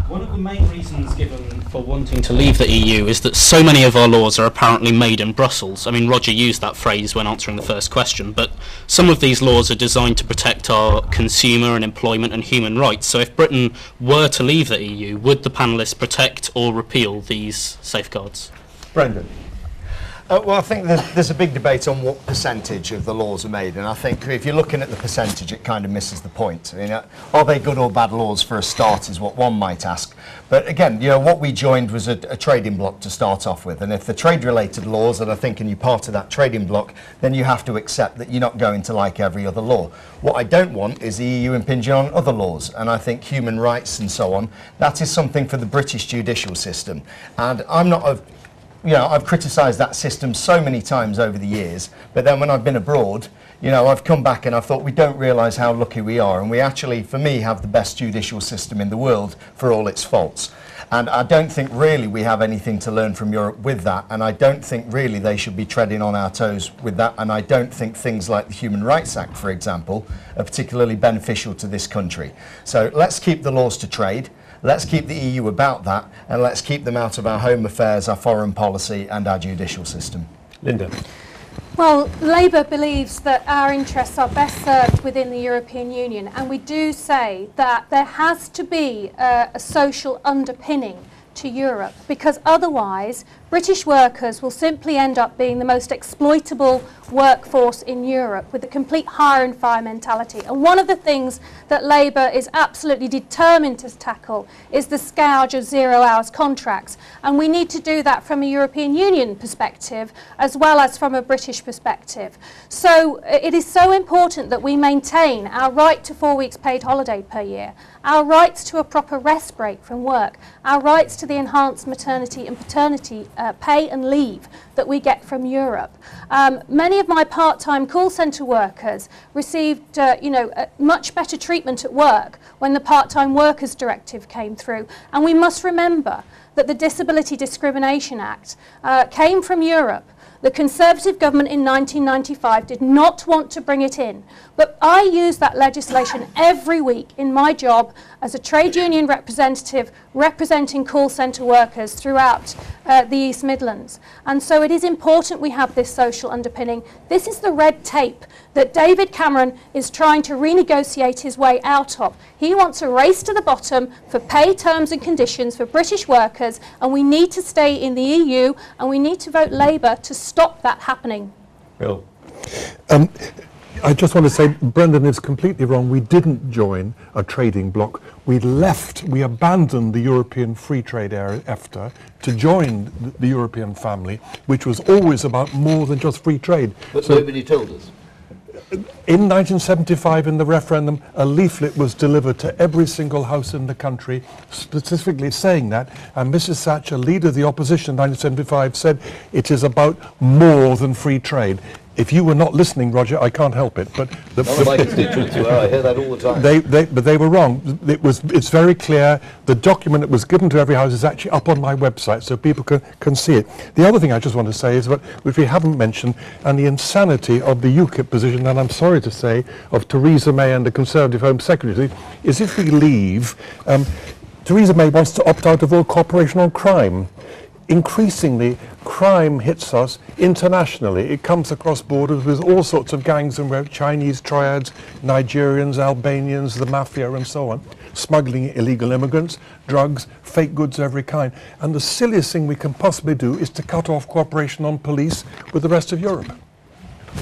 One of the main reasons given for wanting to leave the EU is that so many of our laws are apparently made in Brussels. I mean, Roger used that phrase when answering the first question, but some of these laws are designed to protect our consumer and employment and human rights. So if Britain were to leave the EU, would the panellists protect or repeal these safeguards? Brendan. Well, I think there's a big debate on what percentage of the laws are made, and I think if you're looking at the percentage, it kind of misses the point. I mean, are they good or bad laws for a start is what one might ask. But again, you know, what we joined was a trading bloc to start off with, and if the trade-related laws that are thinking you're part of that trading bloc, then you have to accept that you're not going to like every other law. What I don't want is the EU impinging on other laws, and I think human rights and so on, that is something for the British judicial system. And I'm not a... You know, I've criticised that system so many times over the years, but then when I've been abroad, you know, I've come back and I've thought we don't realise how lucky we are, and we actually, for me, have the best judicial system in the world for all its faults. And I don't think really we have anything to learn from Europe with that, and I don't think really they should be treading on our toes with that, and I don't think things like the Human Rights Act, for example, are particularly beneficial to this country. So let's keep the laws to trade. Let's keep the EU about that, and let's keep them out of our home affairs, our foreign policy and our judicial system. Linda. Well, Labour believes that our interests are best served within the European Union, and we do say that there has to be a social underpinning to Europe, because otherwise British workers will simply end up being the most exploitable workforce in Europe with a complete hire and fire mentality. And one of the things that Labour is absolutely determined to tackle is the scourge of 0 hours contracts. And we need to do that from a European Union perspective as well as from a British perspective. So it is so important that we maintain our right to 4 weeks paid holiday per year, our rights to a proper rest break from work, our rights to the enhanced maternity and paternity pay and leave that we get from Europe. Many of my part-time call centre workers received much better treatment at work when the Part-Time Workers Directive came through. And we must remember that the Disability Discrimination Act came from Europe. The Conservative government in 1995 did not want to bring it in, but I use that legislation every week in my job as a trade union representative representing call centre workers throughout the East Midlands. And so it is important we have this social underpinning. This is the red tape that David Cameron is trying to renegotiate his way out of. He wants a race to the bottom for pay terms and conditions for British workers, and we need to stay in the EU, and we need to vote Labour to stop that happening. Bill. I just want to say Brendan is completely wrong. We didn't join a trading bloc. We abandoned the European Free Trade Area, EFTA, to join the European family, which was always about more than just free trade. But so nobody told us. In 1975, in the referendum, a leaflet was delivered to every single house in the country, specifically saying that, and Mrs. Thatcher, leader of the opposition in 1975, said it is about more than free trade. If you were not listening, Roger, I can't help it. But my constituents were. I hear that all the time. But they were wrong. It's very clear. The document that was given to every house is actually up on my website, so people can see it. The other thing I just want to say is about, which we haven't mentioned, and the insanity of the UKIP position, and I'm sorry to say, of Theresa May and the Conservative Home Secretary, is if we leave, Theresa May wants to opt out of all cooperation on crime. Increasingly, crime hits us internationally. It comes across borders with all sorts of gangs and Chinese triads, Nigerians, Albanians, the mafia and so on, smuggling illegal immigrants, drugs, fake goods of every kind. And the silliest thing we can possibly do is to cut off cooperation on police with the rest of Europe.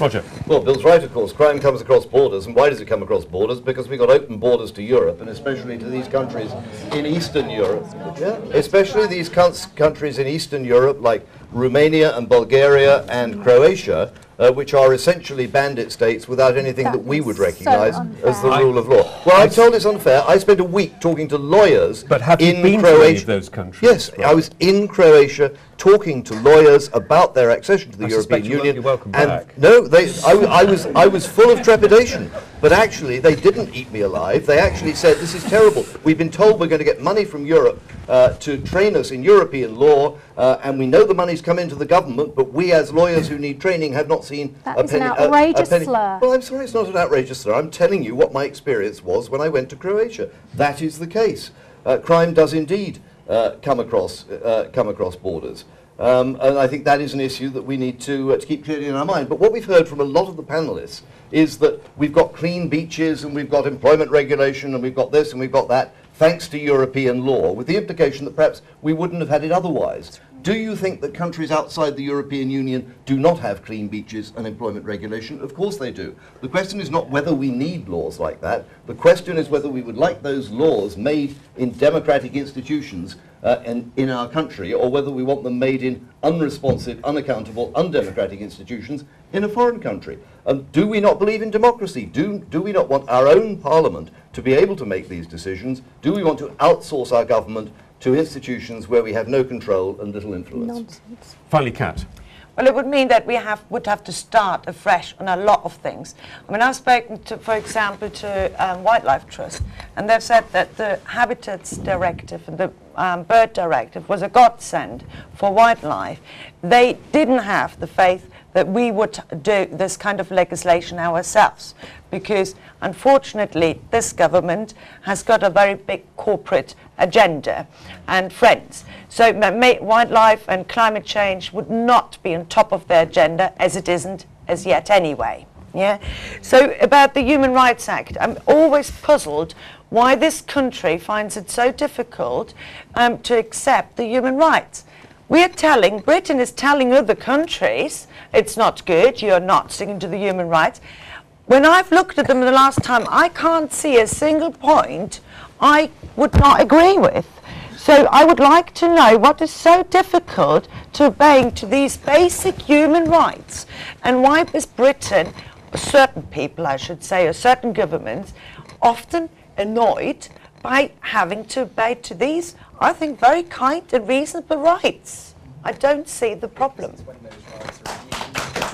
Roger. Well, Bill's right, of course. Crime comes across borders. And why does it come across borders? Because we've got open borders to Europe, and especially to these countries in Eastern Europe. Yeah, especially these countries in Eastern Europe, like Romania and Bulgaria and Croatia, which are essentially bandit states without anything that we would recognise as the rule of law. Well, I'm told it's unfair. I spent a week talking to lawyers in Croatia. But have you been to any of those countries? Yes, right. I was in Croatia talking to lawyers about their accession to the European Union. You're welcome back. No, I was full of trepidation. But actually, they didn't eat me alive. They actually said, this is terrible. We've been told we're going to get money from Europe to train us in European law, and we know the money's come into the government, but we as lawyers who need training have not seen a penny. That is an outrageous slur. Well, I'm sorry, it's not an outrageous slur. I'm telling you what my experience was when I went to Croatia. That is the case. Crime does indeed come across borders. And I think that is an issue that we need to keep clearly in our mind. But what we've heard from a lot of the panellists is that we've got clean beaches and we've got employment regulation and we've got this and we've got that, thanks to European law, with the implication that perhaps we wouldn't have had it otherwise. Do you think that countries outside the European Union do not have clean beaches and employment regulation? Of course they do. The question is not whether we need laws like that. The question is whether we would like those laws made in democratic institutions in our country, or whether we want them made in unresponsive, unaccountable, undemocratic institutions in a foreign country. Do we not believe in democracy? Do we not want our own parliament to be able to make these decisions? Do we want to outsource our government to institutions where we have no control and little influence? Nonsense. Finally, Kat. Well, it would mean that we would have to start afresh on a lot of things. I mean, I've spoken to, for example, to Wildlife Trust, and they've said that the Habitats Directive and the Bird Directive was a godsend for wildlife. They didn't have the faith that we would do this kind of legislation ourselves, because unfortunately this government has got a very big corporate agenda and friends. So wildlife and climate change would not be on top of their agenda, as it isn't as yet anyway. Yeah. So about the Human Rights Act, I'm always puzzled why this country finds it so difficult to accept the human rights. Britain is telling other countries, it's not good, you're not sticking to the human rights. When I've looked at them the last time, I can't see a single point I would not agree with. So I would like to know what is so difficult to obeying to these basic human rights, and why is Britain, certain people I should say, or certain governments, often annoyed by having to obey to these, I think, very kind and reasonable rights. I don't see the problem.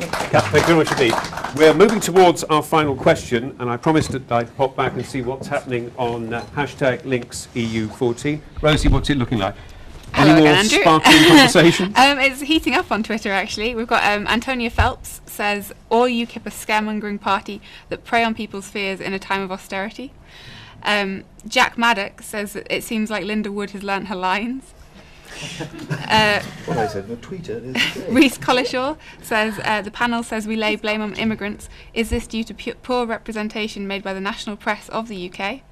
Thank you very much indeed. We're moving towards our final question, and I promised that I'd pop back and see what's happening on hashtag links EU14. Rosie, what's it looking like? Hello Any more again, Andrew. sparkling conversation? It's heating up on Twitter, actually. We've got Antonia Phelps says, all UKIP a scaremongering party that prey on people's fears in a time of austerity. Jack Maddock says that it seems like Linda Wood has learnt her lines. What I said in the Twitter is Rhys Collishaw says, the panel says we lay blame on immigrants. Is this due to poor representation made by the national press of the UK?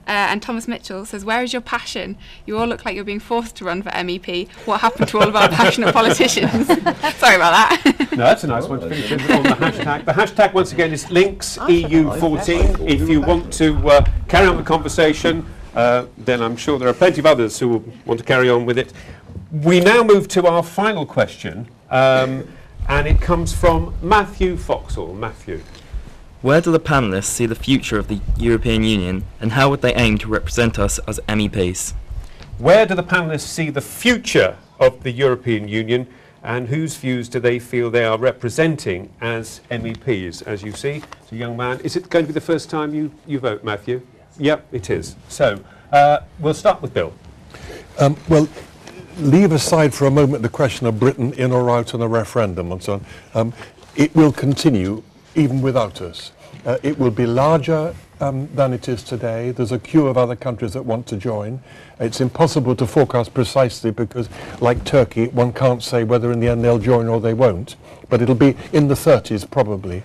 And Thomas Mitchell says, where is your passion? You all look like you're being forced to run for MEP. What happened to all of our passionate politicians? Sorry about that. No, that's a nice one to finish with on the hashtag. The hashtag, once again, is links EU14. If you want to carry on the conversation, then I'm sure there are plenty of others who will want to carry on with it. We now move to our final question, and it comes from Matthew Foxall. Matthew. Where do the panellists see the future of the European Union, and how would they aim to represent us as MEPs? Where do the panellists see the future of the European Union, and whose views do they feel they are representing as MEPs? As you see, it's a young man. Is it going to be the first time you vote, Matthew? Yes. Yep, it is. So, we'll start with Bill. Well, leave aside for a moment the question of Britain in or out on a referendum and so on. It will continue even without us. It will be larger than it is today. There's a queue of other countries that want to join. It's impossible to forecast precisely because, like Turkey, one can't say whether in the end they'll join or they won't. But it'll be in the 30s probably.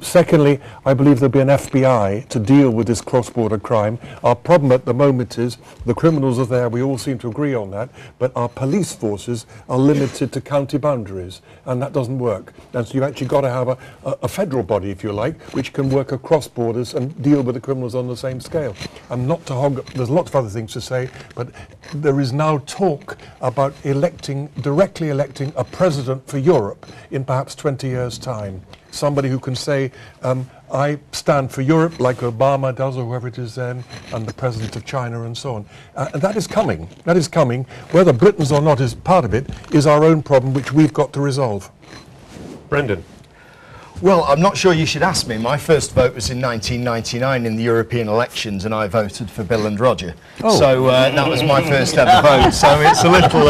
Secondly, I believe there'll be an FBI to deal with this cross-border crime. Our problem at the moment is the criminals are there, we all seem to agree on that, but our police forces are limited to county boundaries, and that doesn't work. And so you've actually got to have a federal body, if you like, which can work across borders and deal with the criminals on the same scale. And not to hog, there's lots of other things to say, but there is now talk about directly electing a president for Europe in perhaps 20 years' time. Somebody who can say, I stand for Europe, like Obama does, or whoever it is then, and the president of China and so on. And that is coming. That is coming. Whether Britain's or not is part of it, is our own problem, which we've got to resolve. Brendan. Well, I'm not sure you should ask me. My first vote was in 1999 in the European elections, and I voted for Bill and Roger. Oh. So that was my first ever vote. So it's a little...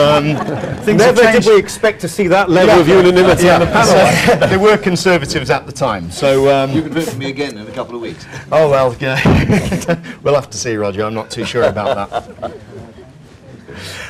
Never did we expect to see that level of unanimity on the panel. So, they were Conservatives at the time. So you can vote for me again in a couple of weeks. Oh, well, yeah. We'll have to see, Roger. I'm not too sure about that.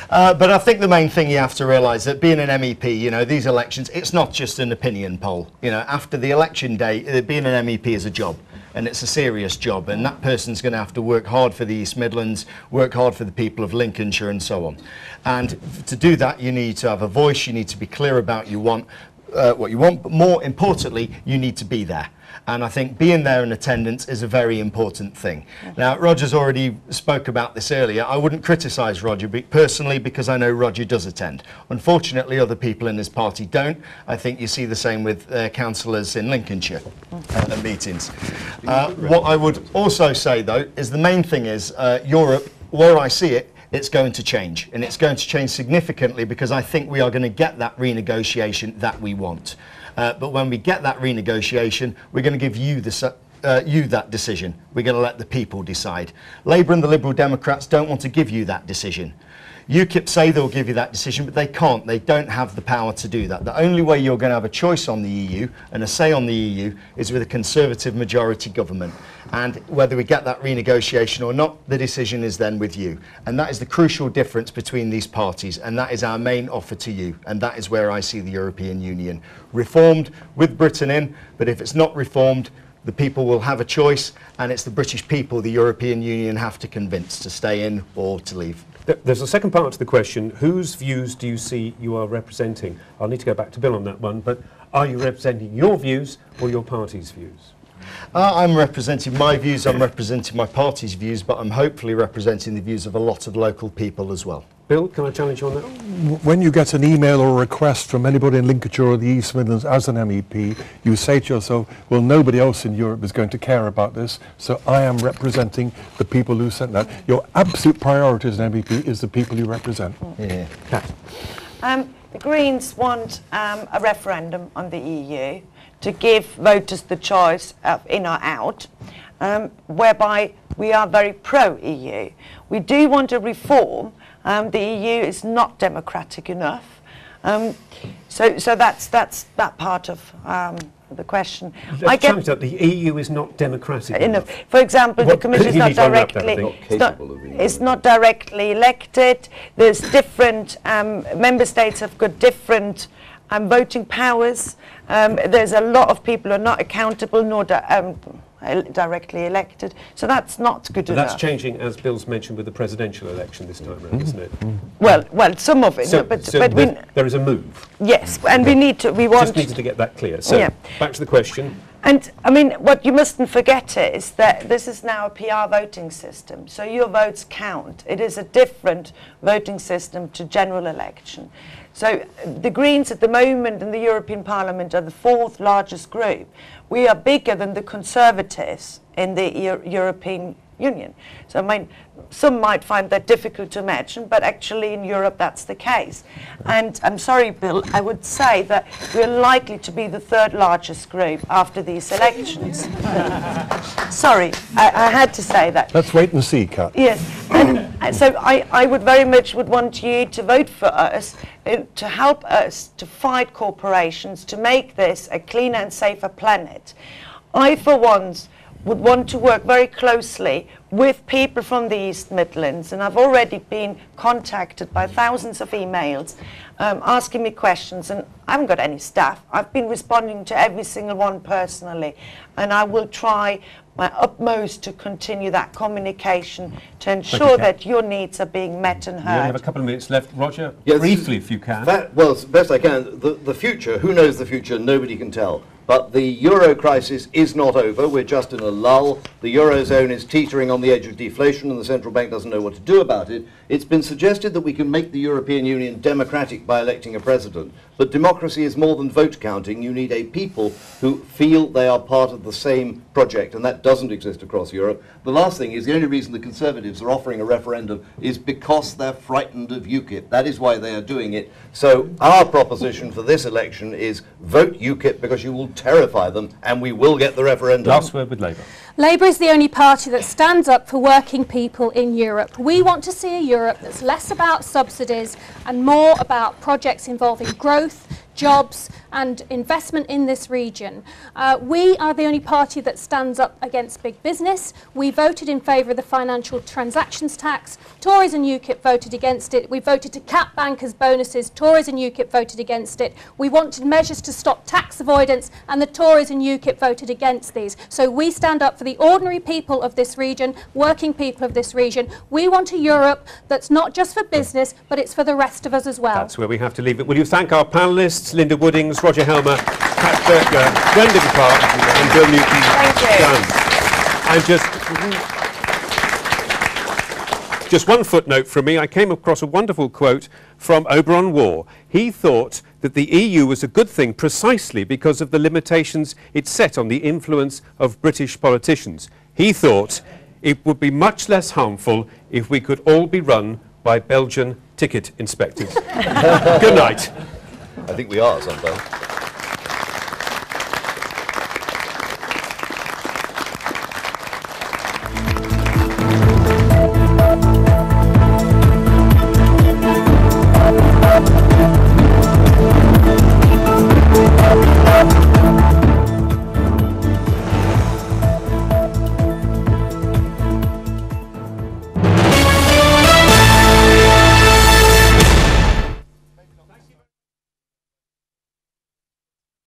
But I think the main thing you have to realise that being an MEP, you know, these elections, it's not just an opinion poll. You know, after the election day, being an MEP is a job, and it's a serious job, and that person's going to have to work hard for the East Midlands, work hard for the people of Lincolnshire and so on. And to do that, you need to have a voice, you need to be clear about what you want, but more importantly, you need to be there. And I think being there in attendance is a very important thing. Now, Roger's already spoke about this earlier. I wouldn't criticise Roger personally because I know Roger does attend. Unfortunately, other people in his party don't. I think you see the same with councillors in Lincolnshire at meetings. What I would also say, though, is the main thing is Europe, where I see it, it's going to change. And it's going to change significantly because I think we are going to get that renegotiation that we want. But when we get that renegotiation, we're going to give you that decision. We're going to let the people decide. Labour and the Liberal Democrats don't want to give you that decision. UKIP say they'll give you that decision, but they can't. They don't have the power to do that. The only way you're going to have a choice on the EU and a say on the EU is with a Conservative majority government. And whether we get that renegotiation or not, the decision is then with you. And that is the crucial difference between these parties. And that is our main offer to you. And that is where I see the European Union reformed with Britain in. But if it's not reformed, The people will have a choice, and it's the British people the European Union have to convince to stay in or to leave. There's a second part to the question. Whose views do you see you are representing? I'll need to go back to Bill on that one, but are you representing your views or your party's views? I'm representing my views, I'm representing my party's views, but I'm hopefully representing the views of a lot of local people as well. Bill, can I challenge you on that? When you get an email or a request from anybody in Lincolnshire or the East Midlands as an MEP, you say to yourself, well, nobody else in Europe is going to care about this, so I am representing the people who sent that. Your absolute priority as an MEP is the people you represent. Yeah. The Greens want a referendum on the EU to give voters the choice of in or out, whereby we are very pro-EU. We do want a reform. The EU is not democratic enough. So that's that part of the question. I get that the EU is not democratic enough. For example, the Commission is not directly it's not directly elected. There's different member states have got different voting powers. There's a lot of people who are not accountable nor directly elected, so that's not good enough. That's changing, as Bill's mentioned, with the presidential election this time around, isn't it? Well, some of it, so, but there is a move. Yes, and we need to. We want. Just needed to get that clear. So, back to the question. And I mean, what you mustn't forget is that this is now a PR voting system, so your votes count. It is a different voting system to general election. So the Greens at the moment in the European Parliament are the 4th largest group. We are bigger than the Conservatives in the European Union. So I mean, some might find that difficult to imagine, but actually in Europe that's the case. And I'm sorry, Bill, I would say that we're likely to be the 3rd largest group after these elections. Sorry, I had to say that. Let's wait and see, Kat. Yes, and so I would very much want you to vote for us, to help us to fight corporations, to make this a cleaner and safer planet. I, for once, would want to work very closely with people from the East Midlands, and I've already been contacted by thousands of emails asking me questions, and I haven't got any staff. I've been responding to every single one personally, and I will try my utmost to continue that communication to ensure that your needs are being met and heard. We only have a couple of minutes left. Roger, briefly if you can. Well, as best I can. The future, who knows the future? Nobody can tell. But the euro crisis is not over. We're just in a lull. The eurozone is teetering on the edge of deflation, and the central bank doesn't know what to do about it. It's been suggested that we can make the European Union democratic by electing a president. But democracy is more than vote counting. You need a people who feel they are part of the same project, and that doesn't exist across Europe. The last thing is the only reason the Conservatives are offering a referendum is because they're frightened of UKIP. That is why they are doing it. So our proposition for this election is vote UKIP because you will terrify them, and we will get the referendum. Last word with Labour. Labour is the only party that stands up for working people in Europe. We want to see a Europe that's less about subsidies and more about projects involving growth, jobs and investment in this region. We are the only party that stands up against big business. We voted in favour of the financial transactions tax. Tories and UKIP voted against it. We voted to cap bankers' bonuses. Tories and UKIP voted against it. We wanted measures to stop tax avoidance, and the Tories and UKIP voted against these. So we stand up for the ordinary people of this region, working people of this region. We want a Europe that's not just for business, but it's for the rest of us as well. That's where we have to leave it. Will you thank our panellists, Linda Woodings, Roger Helmer, Kat Boettge, Brendan Clarke and Bill Newton Dunn. And just one footnote from me. I came across a wonderful quote from Oberon Waugh. He thought that the EU was a good thing precisely because of the limitations it set on the influence of British politicians. He thought it would be much less harmful if we could all be run by Belgian ticket inspectors. Good night. I think we are sometimes.